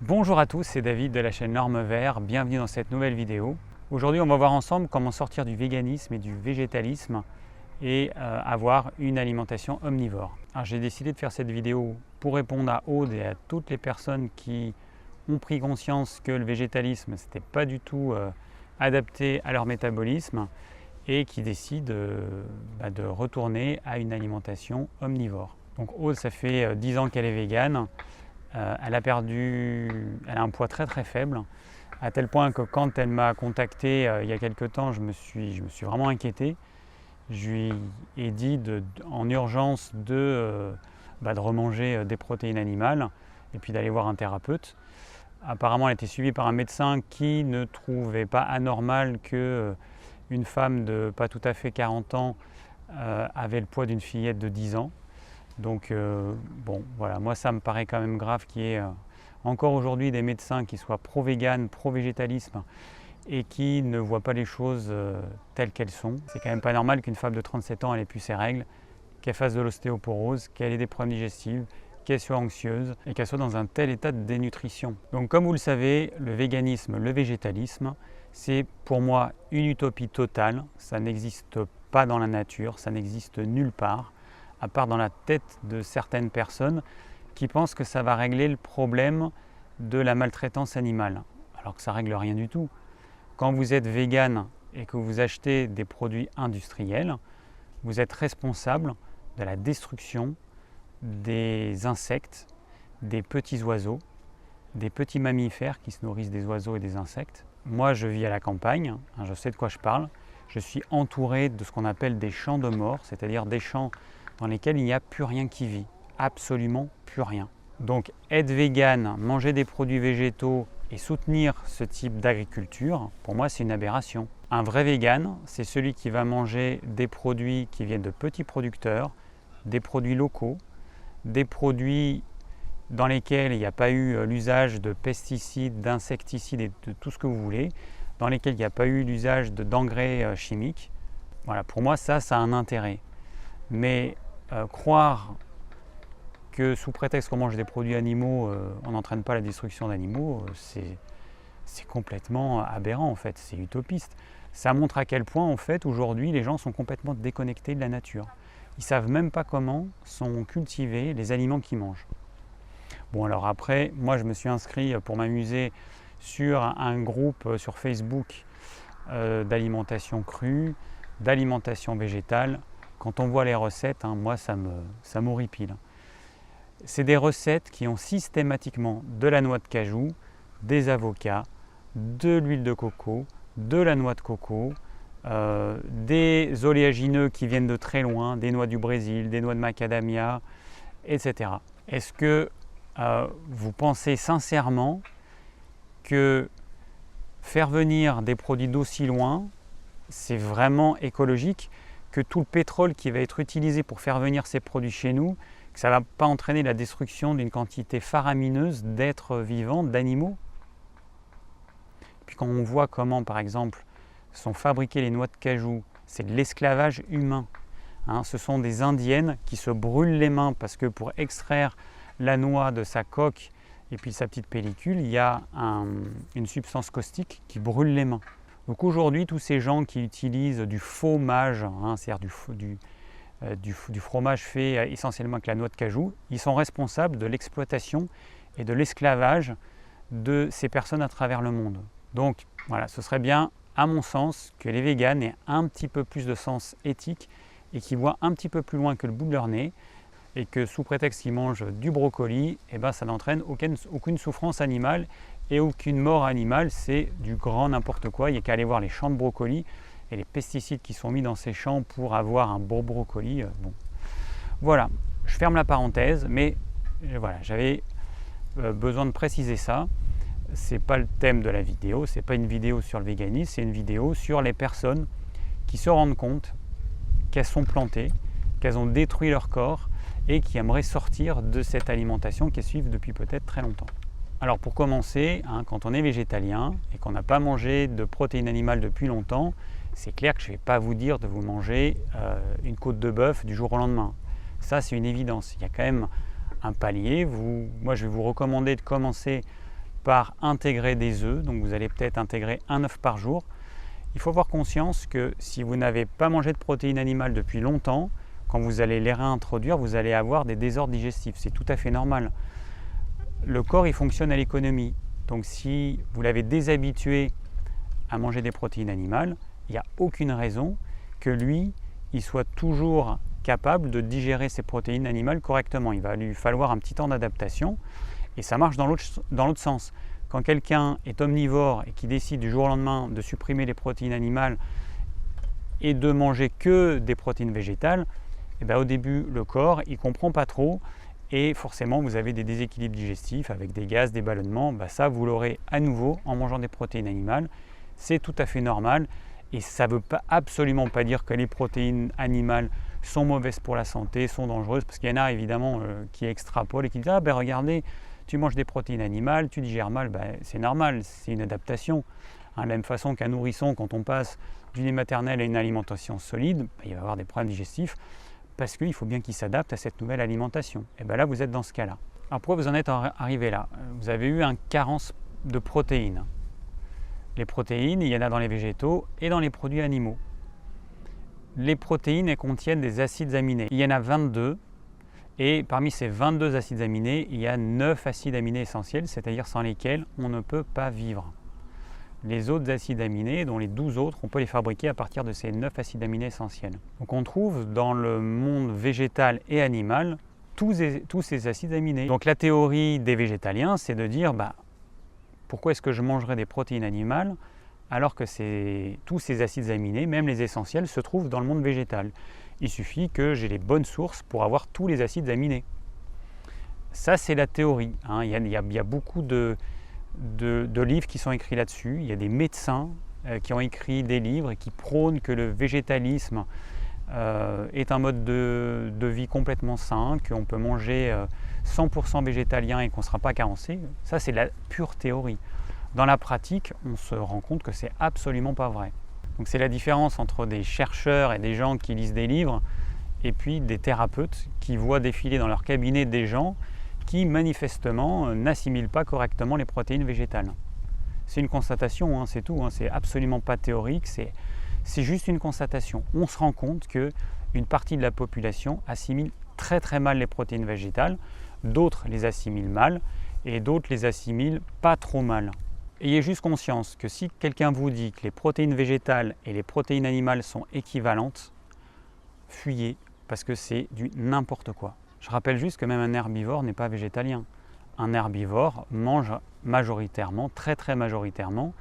Bonjour à tous, c'est David de la chaîne Norme Vert, bienvenue dans cette nouvelle vidéo. Aujourd'hui on va voir ensemble comment sortir du véganisme et du végétalisme et avoir une alimentation omnivore. Alors j'ai décidé de faire cette vidéo pour répondre à Aude et à toutes les personnes qui ont pris conscience que le végétalisme n'était pas du tout adapté à leur métabolisme et qui décident de retourner à une alimentation omnivore. Donc Aude, ça fait 10 ans qu'elle est végane. Elle a un poids très très faible, à tel point que quand elle m'a contacté il y a quelques temps, je me suis vraiment inquiété. Je lui ai dit en urgence de remanger des protéines animales et puis d'aller voir un thérapeute. Apparemment, elle était suivie par un médecin qui ne trouvait pas anormal qu'une femme de pas tout à fait 40 ans avait le poids d'une fillette de 10 ans. Donc voilà, moi ça me paraît quand même grave qu'il y ait encore aujourd'hui des médecins qui soient pro-vegan, pro-végétalisme et qui ne voient pas les choses telles qu'elles sont. C'est quand même pas normal qu'une femme de 37 ans elle ait plus ses règles, qu'elle fasse de l'ostéoporose, qu'elle ait des problèmes digestifs, qu'elle soit anxieuse et qu'elle soit dans un tel état de dénutrition. Donc comme vous le savez, le véganisme, le végétalisme, c'est pour moi une utopie totale. Ça n'existe pas dans la nature, ça n'existe nulle part, à part dans la tête de certaines personnes qui pensent que ça va régler le problème de la maltraitance animale, alors que ça ne règle rien du tout. Quand vous êtes végane et que vous achetez des produits industriels, vous êtes responsable de la destruction des insectes, des petits oiseaux, des petits mammifères qui se nourrissent des oiseaux et des insectes. Moi, je vis à la campagne, je sais de quoi je parle. Je suis entouré de ce qu'on appelle des champs de mort, c'est-à-dire des champs dans lesquels il n'y a plus rien qui vit, absolument plus rien. Donc être végane, manger des produits végétaux et soutenir ce type d'agriculture, pour moi c'est une aberration. Un vrai végane, c'est celui qui va manger des produits qui viennent de petits producteurs, des produits locaux, des produits dans lesquels il n'y a pas eu l'usage de pesticides, d'insecticides et de tout ce que vous voulez, dans lesquels il n'y a pas eu l'usage d'engrais chimiques. Voilà, pour moi ça a un intérêt. Mais croire que sous prétexte qu'on mange des produits animaux, on n'entraîne pas la destruction d'animaux, c'est complètement aberrant en fait, c'est utopiste. Ça montre à quel point en fait aujourd'hui les gens sont complètement déconnectés de la nature. Ils ne savent même pas comment sont cultivés les aliments qu'ils mangent. Bon alors après, moi je me suis inscrit pour m'amuser sur un groupe sur Facebook d'alimentation crue, d'alimentation végétale. Quand on voit les recettes, moi ça m'horripile. C'est des recettes qui ont systématiquement de la noix de cajou, des avocats, de l'huile de coco, de la noix de coco, des oléagineux qui viennent de très loin, des noix du Brésil, des noix de macadamia, etc. Est-ce que vous pensez sincèrement que faire venir des produits d'aussi loin, c'est vraiment écologique, que tout le pétrole qui va être utilisé pour faire venir ces produits chez nous, que ça ne va pas entraîner la destruction d'une quantité faramineuse d'êtres vivants, d'animaux? Puis quand on voit comment, par exemple, sont fabriquées les noix de cajou, c'est de l'esclavage humain. Ce sont des indiennes qui se brûlent les mains parce que pour extraire la noix de sa coque et puis sa petite pellicule, il y a une substance caustique qui brûle les mains. Donc aujourd'hui, tous ces gens qui utilisent du fromage, c'est-à-dire du fromage fait essentiellement avec la noix de cajou, ils sont responsables de l'exploitation et de l'esclavage de ces personnes à travers le monde. Donc voilà, ce serait bien, à mon sens, que les véganes aient un petit peu plus de sens éthique et qu'ils voient un petit peu plus loin que le bout de leur nez et que sous prétexte qu'ils mangent du brocoli, ça n'entraîne aucune souffrance animale et aucune mort animale, c'est du grand n'importe quoi. Il n'y a qu'à aller voir les champs de brocolis et les pesticides qui sont mis dans ces champs pour avoir un beau brocoli. Voilà, je ferme la parenthèse, mais voilà, j'avais besoin de préciser ça. Ce n'est pas le thème de la vidéo, ce n'est pas une vidéo sur le véganisme, c'est une vidéo sur les personnes qui se rendent compte qu'elles sont plantées, qu'elles ont détruit leur corps et qui aimeraient sortir de cette alimentation qu'elles suivent depuis peut-être très longtemps. Alors pour commencer, quand on est végétalien et qu'on n'a pas mangé de protéines animales depuis longtemps, c'est clair que je ne vais pas vous dire de vous manger une côte de bœuf du jour au lendemain. Ça c'est une évidence, il y a quand même un palier. Moi je vais vous recommander de commencer par intégrer des œufs, donc vous allez peut-être intégrer un œuf par jour. Il faut avoir conscience que si vous n'avez pas mangé de protéines animales depuis longtemps, quand vous allez les réintroduire, vous allez avoir des désordres digestifs. C'est tout à fait normal. Le corps, il fonctionne à l'économie. Donc si vous l'avez déshabitué à manger des protéines animales, il n'y a aucune raison que lui, il soit toujours capable de digérer ces protéines animales correctement. Il va lui falloir un petit temps d'adaptation et ça marche dans l'autre sens. Quand quelqu'un est omnivore et qui décide du jour au lendemain de supprimer les protéines animales et de manger que des protéines végétales, et bien au début, le corps, il ne comprend pas trop et forcément, vous avez des déséquilibres digestifs avec des gaz, des ballonnements. Ben ça, vous l'aurez à nouveau en mangeant des protéines animales. C'est tout à fait normal et ça ne veut absolument pas dire que les protéines animales sont mauvaises pour la santé, sont dangereuses, parce qu'il y en a évidemment qui extrapolent et qui disent « Ah ben regardez, tu manges des protéines animales, tu digères mal. » Ben, c'est normal, c'est une adaptation. De la même façon qu'un nourrisson, quand on passe du lait maternel à une alimentation solide, ben, il va avoir des problèmes digestifs parce qu'il faut bien qu'il s'adapte à cette nouvelle alimentation. Et bien là, vous êtes dans ce cas-là. Alors pourquoi vous en êtes arrivé là? Vous avez eu une carence de protéines. Les protéines, il y en a dans les végétaux et dans les produits animaux. Les protéines, elles contiennent des acides aminés. Il y en a 22 et parmi ces 22 acides aminés, il y a 9 acides aminés essentiels, c'est-à-dire sans lesquels on ne peut pas vivre. Les autres acides aminés, dont les 12 autres, on peut les fabriquer à partir de ces 9 acides aminés essentiels. Donc on trouve dans le monde végétal et animal tous ces acides aminés. Donc la théorie des végétaliens, c'est de dire pourquoi est-ce que je mangerais des protéines animales alors que tous ces acides aminés, même les essentiels, se trouvent dans le monde végétal. Il suffit que j'ai les bonnes sources pour avoir tous les acides aminés. Ça, c'est la théorie. Il y a beaucoup de livres qui sont écrits là-dessus. Il y a des médecins qui ont écrit des livres et qui prônent que le végétalisme est un mode de vie complètement sain, qu'on peut manger 100% végétalien et qu'on ne sera pas carencé. Ça, c'est la pure théorie. Dans la pratique, on se rend compte que c'est absolument pas vrai. Donc c'est la différence entre des chercheurs et des gens qui lisent des livres et puis des thérapeutes qui voient défiler dans leur cabinet des gens qui manifestement n'assimilent pas correctement les protéines végétales. C'est une constatation, c'est tout, c'est absolument pas théorique, c'est juste une constatation. On se rend compte qu'une partie de la population assimile très très mal les protéines végétales, d'autres les assimilent mal et d'autres les assimilent pas trop mal. Ayez juste conscience que si quelqu'un vous dit que les protéines végétales et les protéines animales sont équivalentes, fuyez parce que c'est du n'importe quoi. Je rappelle juste que même un herbivore n'est pas végétalien. Un herbivore mange majoritairement, très très majoritairement,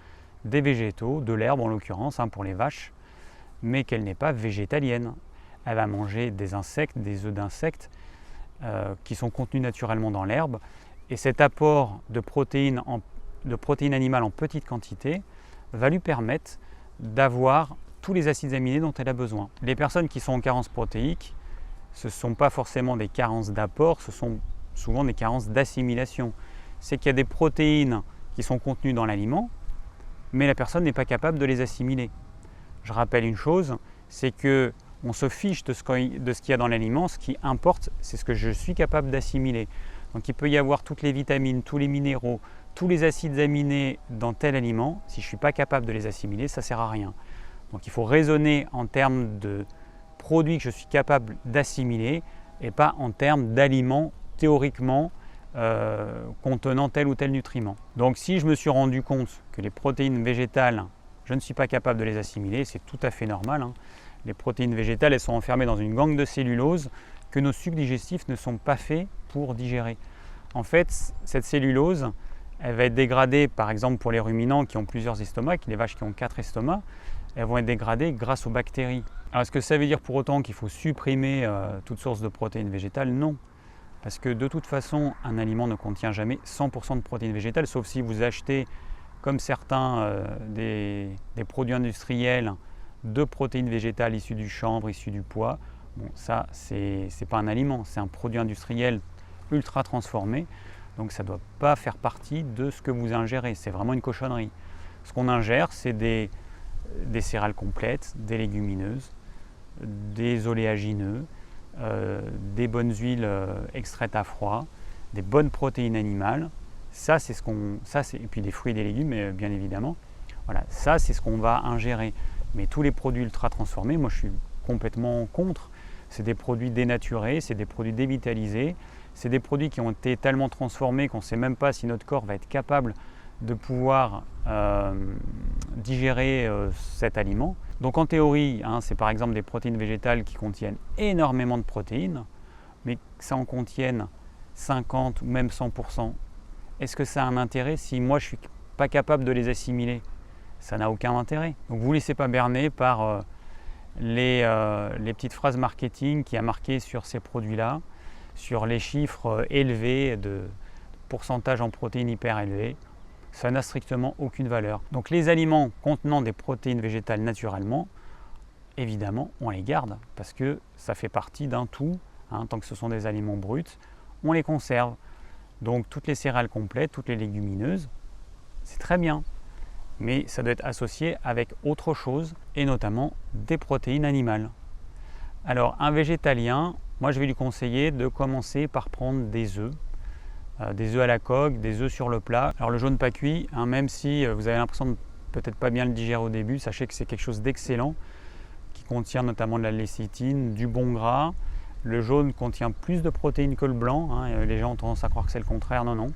des végétaux, de l'herbe en l'occurrence pour les vaches, mais qu'elle n'est pas végétalienne. Elle va manger des insectes, des œufs d'insectes qui sont contenus naturellement dans l'herbe et cet apport de protéines animales en petite quantité va lui permettre d'avoir tous les acides aminés dont elle a besoin. Les personnes qui sont en carence protéique, ce ne sont pas forcément des carences d'apport, ce sont souvent des carences d'assimilation. C'est qu'il y a des protéines qui sont contenues dans l'aliment, mais la personne n'est pas capable de les assimiler. Je rappelle une chose, c'est qu'on se fiche de ce qu'il y a dans l'aliment, ce qui importe, c'est ce que je suis capable d'assimiler. Donc il peut y avoir toutes les vitamines, tous les minéraux, tous les acides aminés dans tel aliment. Si je ne suis pas capable de les assimiler, ça ne sert à rien. Donc il faut raisonner en termes de produits que je suis capable d'assimiler et pas en termes d'aliments théoriquement contenant tel ou tel nutriment. Donc si je me suis rendu compte que les protéines végétales, je ne suis pas capable de les assimiler, c'est tout à fait normal. Les protéines végétales, elles sont enfermées dans une gangue de cellulose que nos sucs digestifs ne sont pas faits pour digérer. En fait, cette cellulose, elle va être dégradée, par exemple pour les ruminants qui ont plusieurs estomacs, les vaches qui ont 4 estomacs, elles vont être dégradées grâce aux bactéries. Alors est-ce que ça veut dire pour autant qu'il faut supprimer toute source de protéines végétales? Non. Parce que de toute façon, un aliment ne contient jamais 100% de protéines végétales, sauf si vous achetez, comme certains, des produits industriels de protéines végétales issues du chanvre, issues du pois. Bon, ça, c'est pas un aliment, c'est un produit industriel ultra transformé. Donc ça ne doit pas faire partie de ce que vous ingérez, c'est vraiment une cochonnerie. Ce qu'on ingère, c'est des céréales complètes, des légumineuses, des oléagineux, des bonnes huiles extraites à froid, des bonnes protéines animales. et puis des fruits et des légumes, bien évidemment. Voilà, ça c'est ce qu'on va ingérer. Mais tous les produits ultra transformés, moi je suis complètement contre. C'est des produits dénaturés, c'est des produits dévitalisés, c'est des produits qui ont été tellement transformés qu'on ne sait même pas si notre corps va être capable de pouvoir digérer cet aliment. Donc en théorie, c'est par exemple des protéines végétales qui contiennent énormément de protéines, mais que ça en contienne 50 ou même 100%. Est-ce que ça a un intérêt si moi je ne suis pas capable de les assimiler? Ça n'a aucun intérêt. Donc vous ne laissez pas berner par les petites phrases marketing qui a marqué sur ces produits-là, sur les chiffres élevés de pourcentage en protéines hyper élevés. Ça n'a strictement aucune valeur. Donc les aliments contenant des protéines végétales naturellement, évidemment, on les garde parce que ça fait partie d'un tout. Tant que ce sont des aliments bruts, on les conserve. Donc toutes les céréales complètes, toutes les légumineuses, c'est très bien. Mais ça doit être associé avec autre chose, et notamment des protéines animales. Alors un végétalien, moi je vais lui conseiller de commencer par prendre des œufs à la coque, des œufs sur le plat. Alors le jaune pas cuit, même si vous avez l'impression de peut-être pas bien le digérer au début, sachez que c'est quelque chose d'excellent, qui contient notamment de la lécithine, du bon gras. Le jaune contient plus de protéines que le blanc, les gens ont tendance à croire que c'est le contraire, non.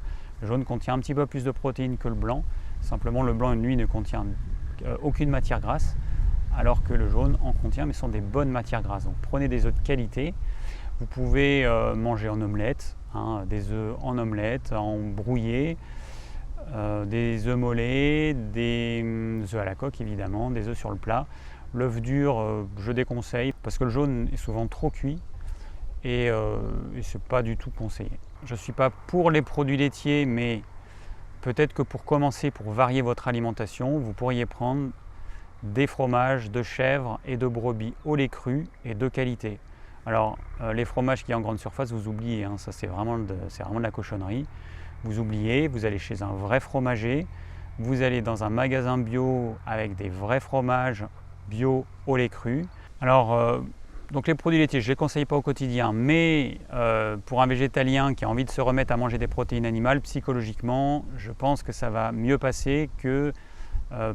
Le jaune contient un petit peu plus de protéines que le blanc, simplement le blanc, lui, ne contient aucune matière grasse, alors que le jaune en contient, mais ce sont des bonnes matières grasses. Donc prenez des œufs de qualité, vous pouvez manger en omelette, des œufs en omelette, en brouillé, des œufs mollets, des œufs à la coque évidemment, des œufs sur le plat. L'œuf dur, je déconseille, parce que le jaune est souvent trop cuit, et ce n'est pas du tout conseillé. Je ne suis pas pour les produits laitiers, mais peut-être que pour commencer, pour varier votre alimentation, vous pourriez prendre des fromages de chèvre et de brebis au lait cru et de qualité. Alors les fromages qui sont en grande surface, vous oubliez, ça c'est vraiment de la cochonnerie. Vous oubliez, vous allez chez un vrai fromager, vous allez dans un magasin bio avec des vrais fromages bio au lait cru. Alors donc les produits laitiers, je ne les conseille pas au quotidien, mais pour un végétalien qui a envie de se remettre à manger des protéines animales, psychologiquement, je pense que ça va mieux passer que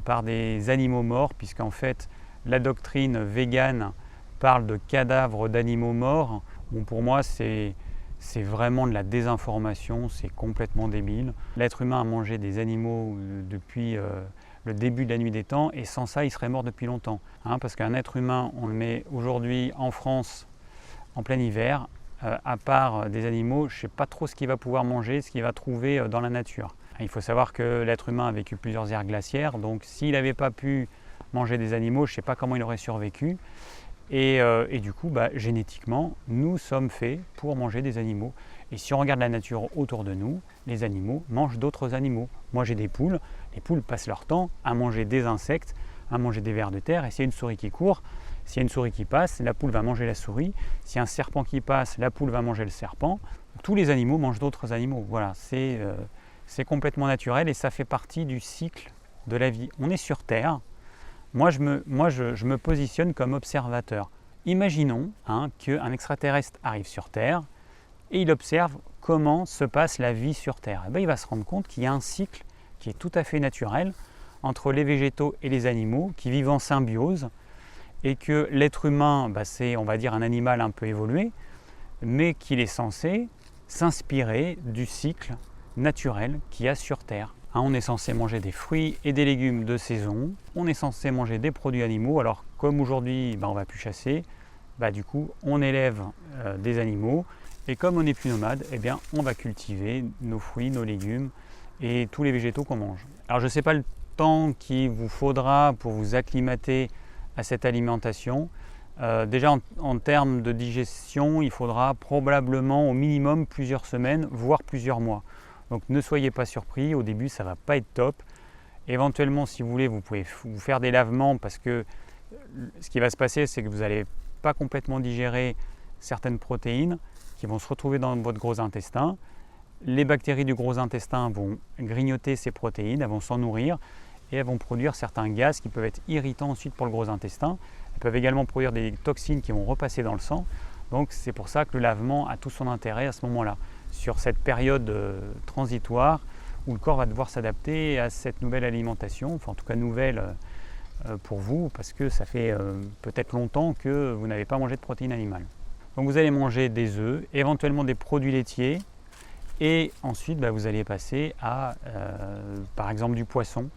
par des animaux morts, puisqu'en fait la doctrine végane parle de cadavres d'animaux morts. Bon, pour moi, c'est vraiment de la désinformation, c'est complètement débile. L'être humain a mangé des animaux depuis le début de la nuit des temps, et sans ça, il serait mort depuis longtemps. Parce qu'un être humain, on le met aujourd'hui en France, en plein hiver, à part des animaux, je ne sais pas trop ce qu'il va pouvoir manger, ce qu'il va trouver dans la nature. Il faut savoir que l'être humain a vécu plusieurs ères glaciaires, donc s'il n'avait pas pu manger des animaux, je ne sais pas comment il aurait survécu. Et du coup, génétiquement, nous sommes faits pour manger des animaux. Et si on regarde la nature autour de nous, les animaux mangent d'autres animaux. Moi j'ai des poules, les poules passent leur temps à manger des insectes, à manger des vers de terre, et s'il y a une souris qui court, s'il y a une souris qui passe, la poule va manger la souris. S'il y a un serpent qui passe, la poule va manger le serpent. Tous les animaux mangent d'autres animaux. Voilà, c'est complètement naturel et ça fait partie du cycle de la vie. On est sur Terre. Moi, je me positionne comme observateur. Imaginons qu'un extraterrestre arrive sur Terre et il observe comment se passe la vie sur Terre. Il va se rendre compte qu'il y a un cycle qui est tout à fait naturel entre les végétaux et les animaux qui vivent en symbiose, et que l'être humain, c'est, on va dire, un animal un peu évolué, mais qu'il est censé s'inspirer du cycle naturel qu'il y a sur Terre. On est censé manger des fruits et des légumes de saison, on est censé manger des produits animaux. Alors comme aujourd'hui on ne va plus chasser, du coup on élève des animaux, et comme on n'est plus nomade, on va cultiver nos fruits, nos légumes et tous les végétaux qu'on mange. Alors je ne sais pas le temps qu'il vous faudra pour vous acclimater à cette alimentation. Déjà en termes de digestion, il faudra probablement au minimum plusieurs semaines, voire plusieurs mois. Donc ne soyez pas surpris, au début ça ne va pas être top. Éventuellement, si vous voulez, vous pouvez vous faire des lavements, parce que ce qui va se passer, c'est que vous n'allez pas complètement digérer certaines protéines qui vont se retrouver dans votre gros intestin. Les bactéries du gros intestin vont grignoter ces protéines, elles vont s'en nourrir et elles vont produire certains gaz qui peuvent être irritants ensuite pour le gros intestin. Elles peuvent également produire des toxines qui vont repasser dans le sang. Donc c'est pour ça que le lavement a tout son intérêt à ce moment-là. Sur cette période transitoire où le corps va devoir s'adapter à cette nouvelle alimentation, enfin en tout cas nouvelle pour vous, parce que ça fait peut-être longtemps que vous n'avez pas mangé de protéines animales. Donc vous allez manger des œufs, éventuellement des produits laitiers, et ensuite vous allez passer à par exemple du poisson.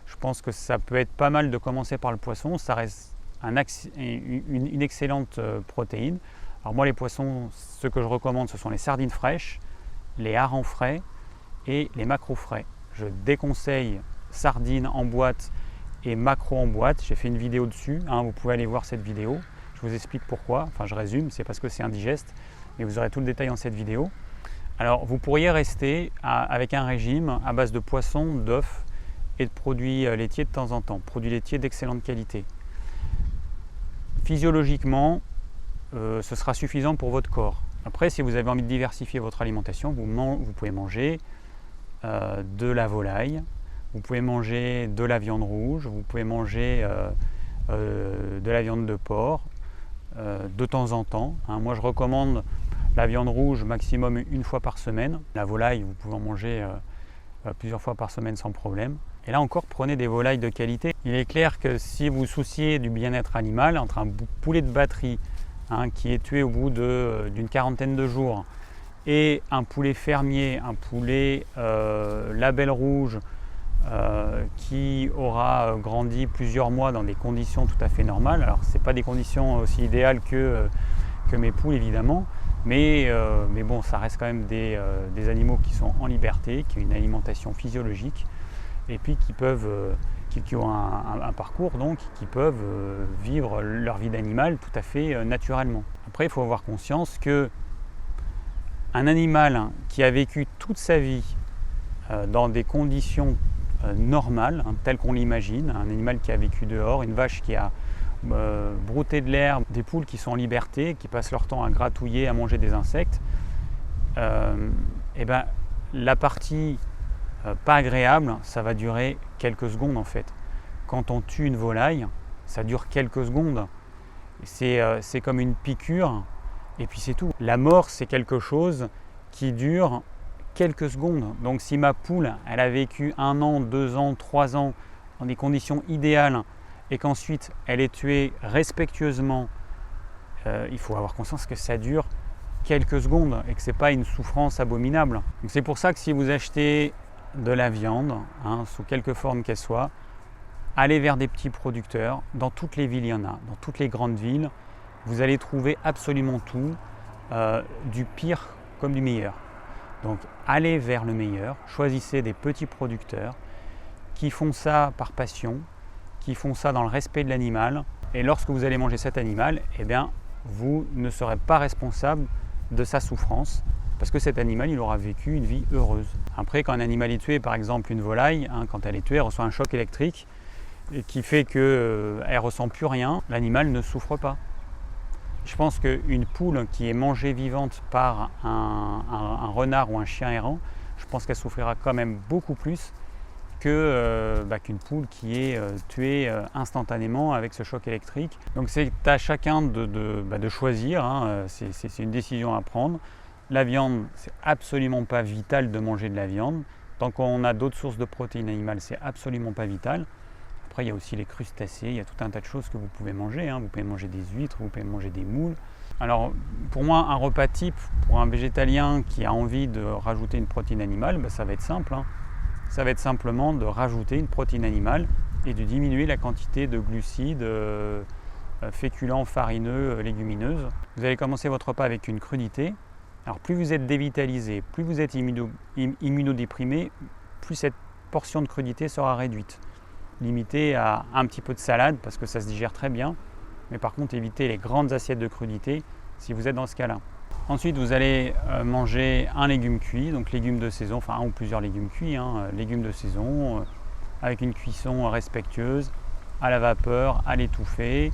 Je pense que ça peut être pas mal de commencer par le poisson, ça reste une excellente protéine. Alors moi les poissons, ce que je recommande, ce sont les sardines fraîches, les harengs frais et les maquereaux frais. Je déconseille sardines en boîte et maquereaux en boîte. J'ai fait une vidéo dessus, vous pouvez aller voir cette vidéo. Je vous explique pourquoi, enfin je résume, c'est parce que c'est indigeste, mais vous aurez tout le détail dans cette vidéo. Alors vous pourriez rester avec un régime à base de poissons, d'œufs et de produits laitiers de temps en temps, produits laitiers d'excellente qualité. Physiologiquement, ce sera suffisant pour votre corps. Après, si vous avez envie de diversifier votre alimentation, vous pouvez manger de la volaille, vous pouvez manger de la viande rouge, vous pouvez manger de la viande de porc de temps en temps. Moi, je recommande la viande rouge maximum une fois par semaine. La volaille, vous pouvez en manger plusieurs fois par semaine sans problème. Et là encore, prenez des volailles de qualité. Il est clair que si vous souciez du bien-être animal, entre un poulet de batterie qui est tué au bout d'une quarantaine de jours et un poulet fermier, un poulet label rouge qui aura grandi plusieurs mois dans des conditions tout à fait normales. Alors ce n'est pas des conditions aussi idéales que mes poules évidemment, mais bon, ça reste quand même des animaux qui sont en liberté, qui ont une alimentation physiologique et puis qui ont un parcours, donc qui peuvent vivre leur vie d'animal tout à fait naturellement. Après, il faut avoir conscience que un animal qui a vécu toute sa vie dans des conditions normales, telles qu'on l'imagine, un animal qui a vécu dehors, une vache qui a brouté de l'herbe, des poules qui sont en liberté, qui passent leur temps à gratouiller, à manger des insectes, la partie pas agréable, ça va durer quelques secondes en fait. Quand on tue une volaille, ça dure quelques secondes. C'est comme une piqûre et puis c'est tout. La mort, c'est quelque chose qui dure quelques secondes. Donc si ma poule, elle a vécu 1 an, 2 ans, 3 ans dans des conditions idéales et qu'ensuite elle est tuée respectueusement, il faut avoir conscience que ça dure quelques secondes et que ce n'est pas une souffrance abominable. Donc c'est pour ça que si vous achetez de la viande, sous quelque forme qu'elle soit, allez vers des petits producteurs. Dans toutes les villes, il y en a. Dans toutes les grandes villes, vous allez trouver absolument tout, du pire comme du meilleur. Donc allez vers le meilleur, choisissez des petits producteurs qui font ça par passion, qui font ça dans le respect de l'animal. Et lorsque vous allez manger cet animal, vous ne serez pas responsable de sa souffrance, parce que cet animal, il aura vécu une vie heureuse. Après, quand un animal est tué, par exemple une volaille, quand elle est tuée, elle reçoit un choc électrique qui fait qu'elle ne ressent plus rien, l'animal ne souffre pas. Je pense qu'une poule qui est mangée vivante par un renard ou un chien errant, je pense qu'elle souffrira quand même beaucoup plus qu'une poule qui est tuée instantanément avec ce choc électrique. Donc c'est à chacun de choisir, c'est une décision à prendre. La viande, c'est absolument pas vital de manger de la viande. Tant qu'on a d'autres sources de protéines animales, c'est absolument pas vital. Après, il y a aussi les crustacés, il y a tout un tas de choses que vous pouvez manger. Vous pouvez manger des huîtres, vous pouvez manger des moules. Alors, pour moi, un repas type pour un végétalien qui a envie de rajouter une protéine animale, ça va être simple. Ça va être simplement de rajouter une protéine animale et de diminuer la quantité de glucides, féculents, farineux, légumineuses. Vous allez commencer votre repas avec une crudité. Alors plus vous êtes dévitalisé, plus vous êtes immunodéprimé, plus cette portion de crudité sera réduite. Limitée à un petit peu de salade parce que ça se digère très bien, mais par contre évitez les grandes assiettes de crudité si vous êtes dans ce cas-là. Ensuite vous allez manger un légume cuit, donc légumes de saison, enfin un ou plusieurs légumes cuits, légumes de saison, avec une cuisson respectueuse, à la vapeur, à l'étouffée,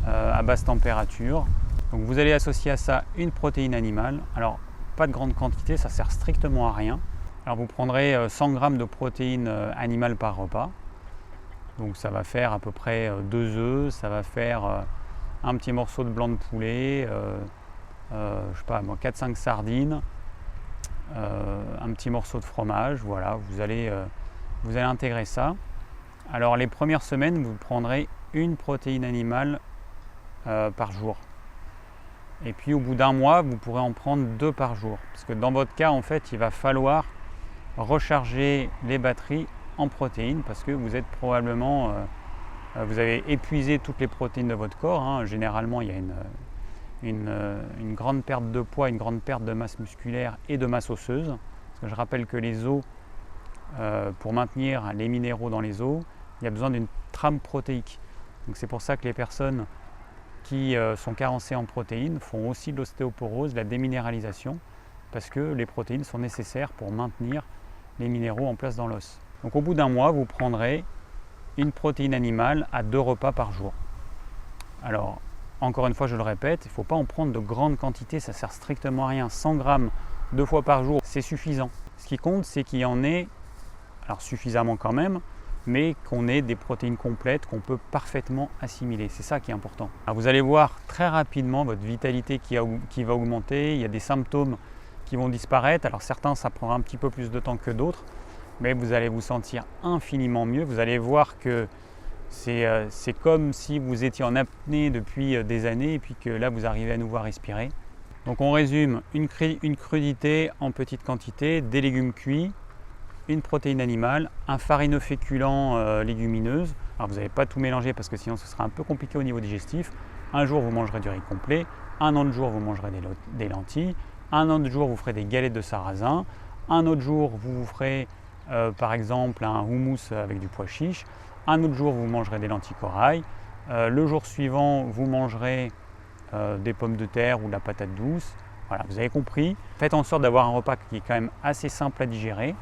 à basse température. Donc vous allez associer à ça une protéine animale. Alors pas de grande quantité, ça sert strictement à rien. Alors vous prendrez 100 g de protéines animales par repas. Donc ça va faire à peu près 2 œufs, ça va faire un petit morceau de blanc de poulet, 4-5 sardines, un petit morceau de fromage, voilà, vous allez intégrer ça. Alors les premières semaines, vous prendrez une protéine animale par jour. Et puis au bout d'un mois, vous pourrez en prendre 2 par jour. Parce que dans votre cas, en fait, il va falloir recharger les batteries en protéines parce que vous êtes probablement, vous avez épuisé toutes les protéines de votre corps, hein. Généralement, il y a une grande perte de poids, une grande perte de masse musculaire et de masse osseuse. Parce que je rappelle que les os, pour maintenir les minéraux dans les os, il y a besoin d'une trame protéique. Donc c'est pour ça que les personnes qui sont carencées en protéines font aussi de l'ostéoporose, de la déminéralisation, parce que les protéines sont nécessaires pour maintenir les minéraux en place dans l'os. Donc au bout d'un mois, vous prendrez une protéine animale à 2 repas par jour. Alors, encore une fois, je le répète, il ne faut pas en prendre de grandes quantités, ça ne sert strictement à rien. 100 grammes 2 fois par jour, c'est suffisant. Ce qui compte, c'est qu'il y en ait, alors suffisamment quand même, mais qu'on ait des protéines complètes qu'on peut parfaitement assimiler. C'est ça qui est important. Alors vous allez voir très rapidement votre vitalité qui va augmenter, il y a des symptômes qui vont disparaître. Alors certains, ça prendra un petit peu plus de temps que d'autres, mais vous allez vous sentir infiniment mieux. Vous allez voir que c'est comme si vous étiez en apnée depuis des années et puis que là, vous arrivez à nouveau à respirer. Donc on résume, une crudité en petite quantité, des légumes cuits, une protéine animale, un farineux féculent légumineuse. Alors vous n'allez pas tout mélanger parce que sinon ce sera un peu compliqué au niveau digestif. Un jour vous mangerez du riz complet, un autre jour vous mangerez des lentilles, un autre jour vous ferez des galettes de sarrasin, un autre jour vous ferez par exemple un houmous avec du pois chiche, un autre jour vous mangerez des lentilles corail, le jour suivant vous mangerez des pommes de terre ou de la patate douce. Voilà, vous avez compris. Faites en sorte d'avoir un repas qui est quand même assez simple à digérer.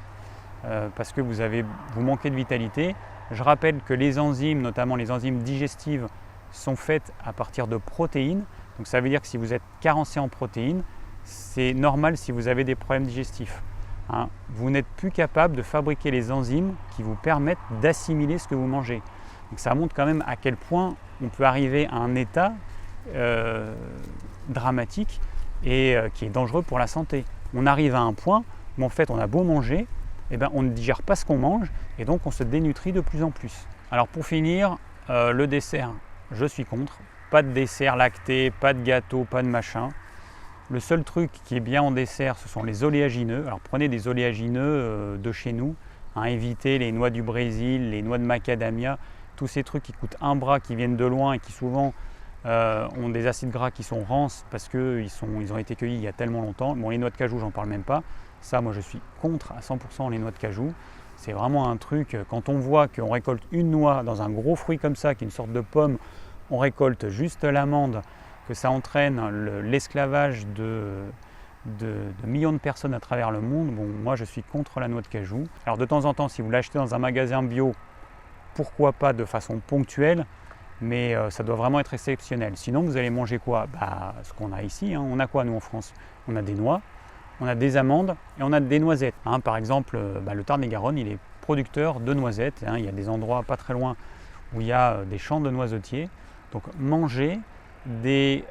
Parce que vous manquez de vitalité. Je rappelle que les enzymes, notamment les enzymes digestives, sont faites à partir de protéines. Donc ça veut dire que si vous êtes carencé en protéines, c'est normal si vous avez des problèmes digestifs. Hein. Vous n'êtes plus capable de fabriquer les enzymes qui vous permettent d'assimiler ce que vous mangez. Donc ça montre quand même à quel point on peut arriver à un état dramatique et qui est dangereux pour la santé. On arrive à un point où en fait on a beau manger, eh ben, on ne digère pas ce qu'on mange et donc on se dénutrit de plus en plus. Alors pour finir, le dessert, je suis contre. Pas de dessert lacté, pas de gâteau, pas de machin. Le seul truc qui est bien en dessert, ce sont les oléagineux. Alors prenez des oléagineux de chez nous, hein, évitez les noix du Brésil, les noix de macadamia, tous ces trucs qui coûtent un bras, qui viennent de loin et qui souvent ont des acides gras qui sont rances parce qu'ils ont été cueillis il y a tellement longtemps. Bon, les noix de cajou, j'en parle même pas. Ça, moi, je suis contre à 100% les noix de cajou. C'est vraiment un truc, quand on voit qu'on récolte une noix dans un gros fruit comme ça, qui est une sorte de pomme, on récolte juste l'amande, que ça entraîne l'esclavage de millions de personnes à travers le monde. Bon, moi, je suis contre la noix de cajou. Alors, de temps en temps, si vous l'achetez dans un magasin bio, pourquoi pas de façon ponctuelle, mais ça doit vraiment être exceptionnel. Sinon, vous allez manger quoi? Ce qu'on a ici, hein. On a quoi, nous, en France? On a des noix, on a des amandes et on a des noisettes. Hein. Par exemple, le Tarn-et-Garonne, il est producteur de noisettes. Hein. Il y a des endroits pas très loin où il y a des champs de noisetiers. Donc mangez des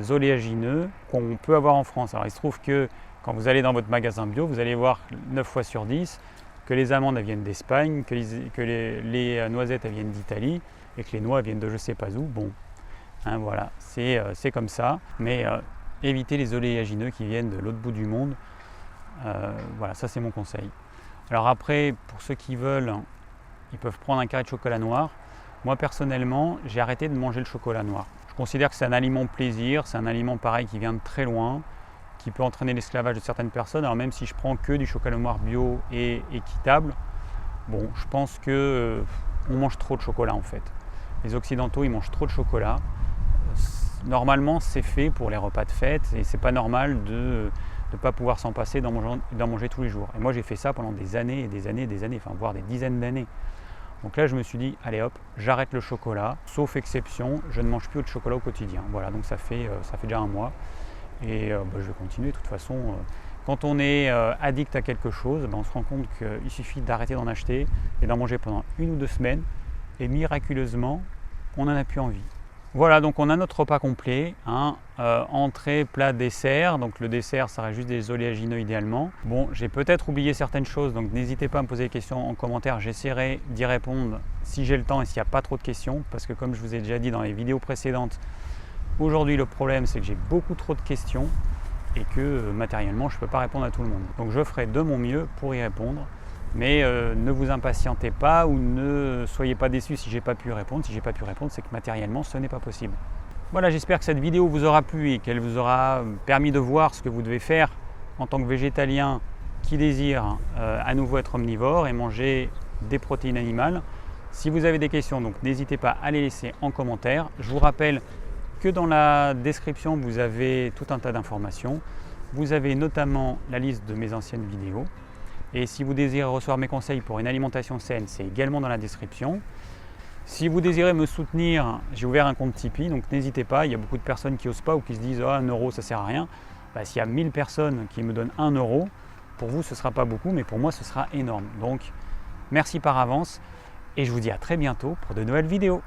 oléagineux qu'on peut avoir en France. Alors il se trouve que quand vous allez dans votre magasin bio, vous allez voir 9 fois sur 10 que les amandes elles viennent d'Espagne, que les noisettes elles viennent d'Italie et que les noix elles viennent de je sais pas où. Bon, hein, voilà, c'est comme ça. Mais évitez les oléagineux qui viennent de l'autre bout du monde. Voilà, ça c'est mon conseil. Alors après, pour ceux qui veulent, ils peuvent prendre un carré de chocolat noir. Moi personnellement, j'ai arrêté de manger le chocolat noir. Je considère que c'est un aliment plaisir, c'est un aliment pareil qui vient de très loin, qui peut entraîner l'esclavage de certaines personnes. Alors même si je prends que du chocolat noir bio et équitable, bon, je pense que on mange trop de chocolat en fait. Les Occidentaux, ils mangent trop de chocolat. Normalement, c'est fait pour les repas de fête et c'est pas normal de ne pas pouvoir s'en passer, d'en manger tous les jours. Et moi, j'ai fait ça pendant des années et des années et des années, enfin voire des dizaines d'années. Donc là, je me suis dit, allez hop, j'arrête le chocolat, sauf exception, je ne mange plus de chocolat au quotidien. Voilà, donc ça fait déjà un mois et je vais continuer. De toute façon, quand on est addict à quelque chose, on se rend compte qu'il suffit d'arrêter d'en acheter et d'en manger pendant 1 ou 2 semaines et miraculeusement, on n'en a plus envie. Voilà, donc on a notre repas complet, hein, entrée, plat, dessert. Donc le dessert, ça reste juste des oléagineux idéalement. Bon, j'ai peut-être oublié certaines choses, donc n'hésitez pas à me poser des questions en commentaire. J'essaierai d'y répondre si j'ai le temps et s'il n'y a pas trop de questions. Parce que comme je vous ai déjà dit dans les vidéos précédentes, aujourd'hui le problème c'est que j'ai beaucoup trop de questions et que matériellement je ne peux pas répondre à tout le monde. Donc je ferai de mon mieux pour y répondre. Mais ne vous impatientez pas ou ne soyez pas déçus si j'ai pas pu répondre. Si j'ai pas pu répondre, c'est que matériellement, ce n'est pas possible. Voilà, j'espère que cette vidéo vous aura plu et qu'elle vous aura permis de voir ce que vous devez faire en tant que végétalien qui désire à nouveau être omnivore et manger des protéines animales. Si vous avez des questions, donc n'hésitez pas à les laisser en commentaire. Je vous rappelle que dans la description, vous avez tout un tas d'informations. Vous avez notamment la liste de mes anciennes vidéos. Et si vous désirez recevoir mes conseils pour une alimentation saine, c'est également dans la description. Si vous désirez me soutenir, j'ai ouvert un compte Tipeee, donc n'hésitez pas. Il y a beaucoup de personnes qui n'osent pas ou qui se disent « Ah, 1 euro, ça ne sert à rien ». S'il y a 1000 personnes qui me donnent 1 euro, pour vous, ce ne sera pas beaucoup, mais pour moi, ce sera énorme. Donc, merci par avance et je vous dis à très bientôt pour de nouvelles vidéos.